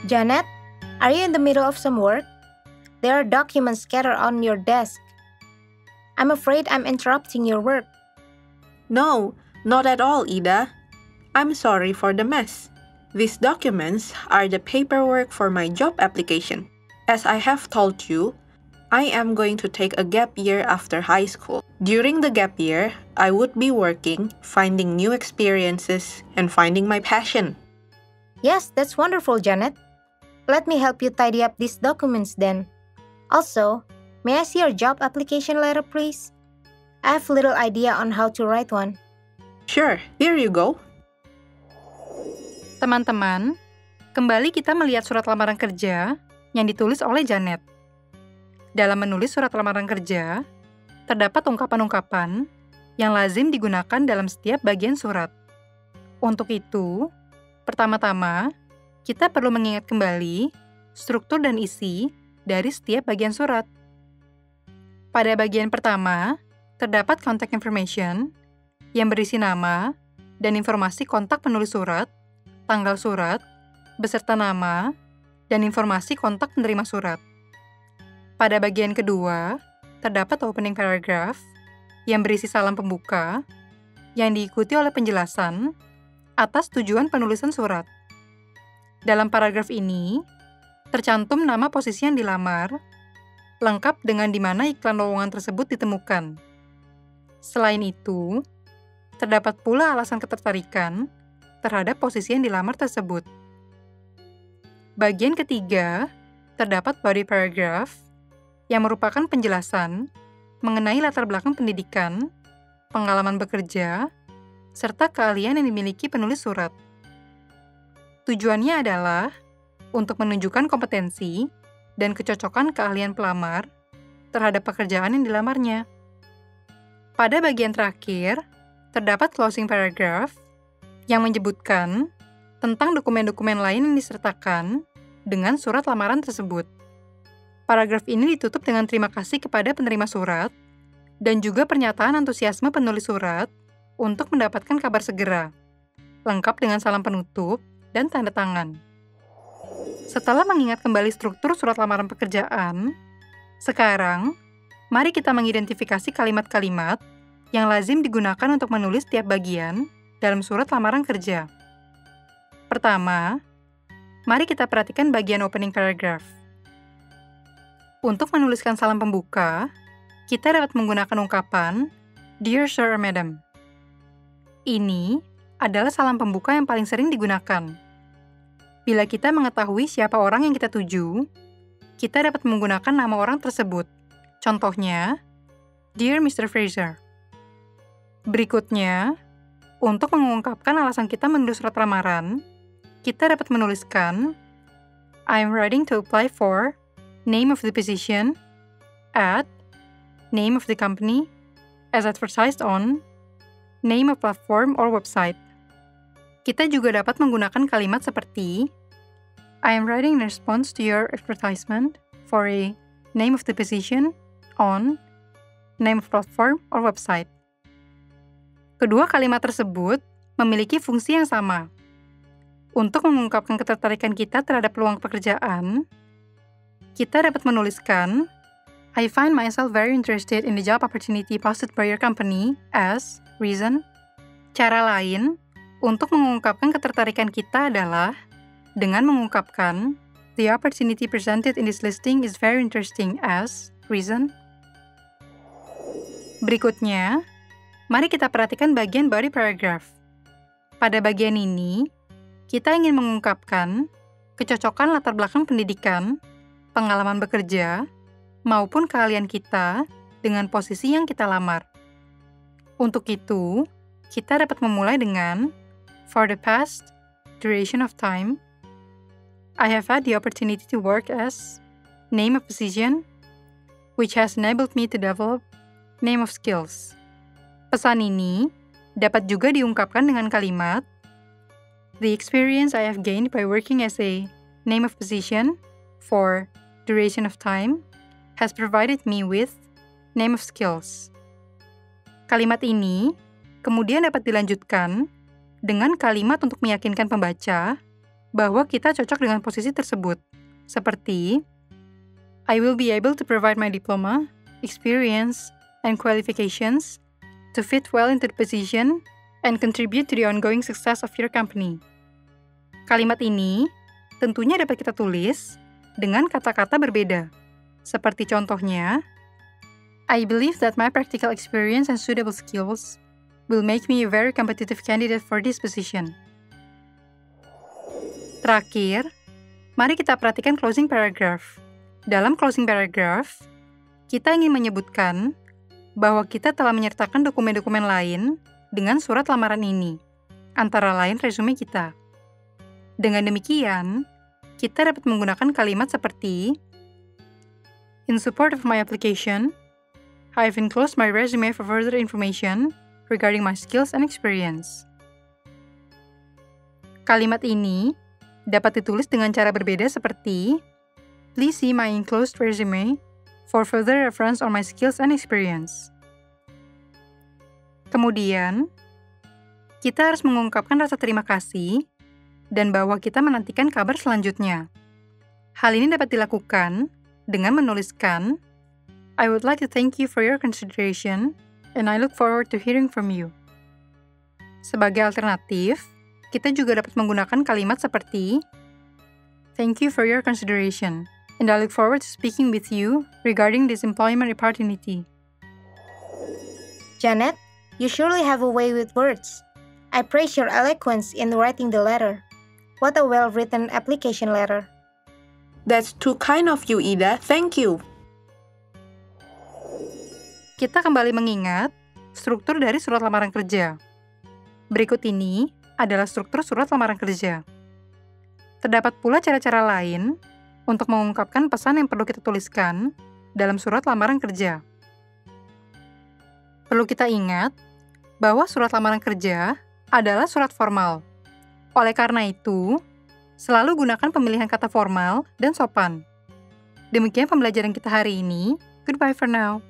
Janet, are you in the middle of some work? There are documents scattered on your desk. I'm afraid I'm interrupting your work. No, not at all, Ida. I'm sorry for the mess. These documents are the paperwork for my job application. As I have told you, I am going to take a gap year after high school. During the gap year, I would be working, finding new experiences, and finding my passion. Yes, that's wonderful, Janet. Let me help you tidy up these documents then. Also, may I see your job application letter, please? I have little idea on how to write one. Sure, here you go. Teman-teman, kembali kita melihat surat lamaran kerja yang ditulis oleh Janet. Dalam menulis surat lamaran kerja, terdapat ungkapan-ungkapan yang lazim digunakan dalam setiap bagian surat. Untuk itu, pertama-tama, kita perlu mengingat kembali struktur dan isi dari setiap bagian surat. Pada bagian pertama, terdapat contact information yang berisi nama dan informasi kontak penulis surat, tanggal surat, beserta nama, dan informasi kontak penerima surat. Pada bagian kedua, terdapat opening paragraph yang berisi salam pembuka yang diikuti oleh penjelasan atas tujuan penulisan surat. Dalam paragraf ini, tercantum nama posisi yang dilamar, lengkap dengan di mana iklan lowongan tersebut ditemukan. Selain itu, terdapat pula alasan ketertarikan terhadap posisi yang dilamar tersebut. Bagian ketiga, terdapat body paragraph yang merupakan penjelasan mengenai latar belakang pendidikan, pengalaman bekerja, serta keahlian yang dimiliki penulis surat. Tujuannya adalah untuk menunjukkan kompetensi dan kecocokan keahlian pelamar terhadap pekerjaan yang dilamarnya. Pada bagian terakhir, terdapat closing paragraph yang menyebutkan tentang dokumen-dokumen lain yang disertakan dengan surat lamaran tersebut. Paragraf ini ditutup dengan terima kasih kepada penerima surat dan juga pernyataan antusiasme penulis surat untuk mendapatkan kabar segera, lengkap dengan salam penutup dan tanda tangan. Setelah mengingat kembali struktur surat lamaran pekerjaan, sekarang mari kita mengidentifikasi kalimat-kalimat yang lazim digunakan untuk menulis tiap bagian dalam surat lamaran kerja. Pertama, mari kita perhatikan bagian opening paragraph. Untuk menuliskan salam pembuka, kita dapat menggunakan ungkapan Dear Sir or Madam. Ini adalah salam pembuka yang paling sering digunakan. Bila kita mengetahui siapa orang yang kita tuju, kita dapat menggunakan nama orang tersebut. Contohnya, Dear Mr. Fraser. Berikutnya, untuk mengungkapkan alasan kita menulis surat lamaran, kita dapat menuliskan I am writing to apply for name of the position at name of the company as advertised on name of platform or website. Kita juga dapat menggunakan kalimat seperti I am writing in response to your advertisement for a name of the position on name of platform or website. Kedua kalimat tersebut memiliki fungsi yang sama. Untuk mengungkapkan ketertarikan kita terhadap peluang pekerjaan, kita dapat menuliskan I find myself very interested in the job opportunity posted by your company as reason. Cara lain untuk mengungkapkan ketertarikan kita adalah dengan mengungkapkan the opportunity presented in this listing is very interesting as reason. Berikutnya, mari kita perhatikan bagian body paragraph. Pada bagian ini, kita ingin mengungkapkan kecocokan latar belakang pendidikan, pengalaman bekerja, maupun keahlian kita dengan posisi yang kita lamar. Untuk itu, kita dapat memulai dengan For the past duration of time, I have had the opportunity to work as name of position, which has enabled me to develop name of skills. Pesan ini dapat juga diungkapkan dengan kalimat The experience I have gained by working as a name of position for duration of time has provided me with name of skills. Kalimat ini kemudian dapat dilanjutkan dengan kalimat untuk meyakinkan pembaca bahwa kita cocok dengan posisi tersebut, seperti I will be able to provide my diploma, experience, and qualifications to fit well into the position and contribute to the ongoing success of your company. Kalimat ini tentunya dapat kita tulis dengan kata-kata berbeda, seperti contohnya, I believe that my practical experience and suitable skills will make me a very competitive candidate for this position. Terakhir, mari kita perhatikan closing paragraph. Dalam closing paragraph, kita ingin menyebutkan bahwa kita telah menyertakan dokumen-dokumen lain dengan surat lamaran ini, antara lain resume kita. Dengan demikian, kita dapat menggunakan kalimat seperti In support of my application, I have enclosed my resume for further information regarding my skills and experience. Kalimat ini dapat ditulis dengan cara berbeda seperti Please see my enclosed resume for further reference on my skills and experience. Kemudian, kita harus mengungkapkan rasa terima kasih dan bahwa kita menantikan kabar selanjutnya. Hal ini dapat dilakukan dengan menuliskan I would like to thank you for your consideration and I look forward to hearing from you. Sebagai alternatif, kita juga dapat menggunakan kalimat seperti Thank you for your consideration and I look forward to speaking with you regarding this employment opportunity. Janet, you surely have a way with words. I praise your eloquence in writing the letter. What a well-written application letter. That's too kind of you, Ida. Thank you. Kita kembali mengingat struktur dari surat lamaran kerja. Berikut ini adalah struktur surat lamaran kerja. Terdapat pula cara-cara lain untuk mengungkapkan pesan yang perlu kita tuliskan dalam surat lamaran kerja. Perlu kita ingat bahwa surat lamaran kerja adalah surat formal. Oleh karena itu, selalu gunakan pemilihan kata formal dan sopan. Demikian pembelajaran kita hari ini. Goodbye for now.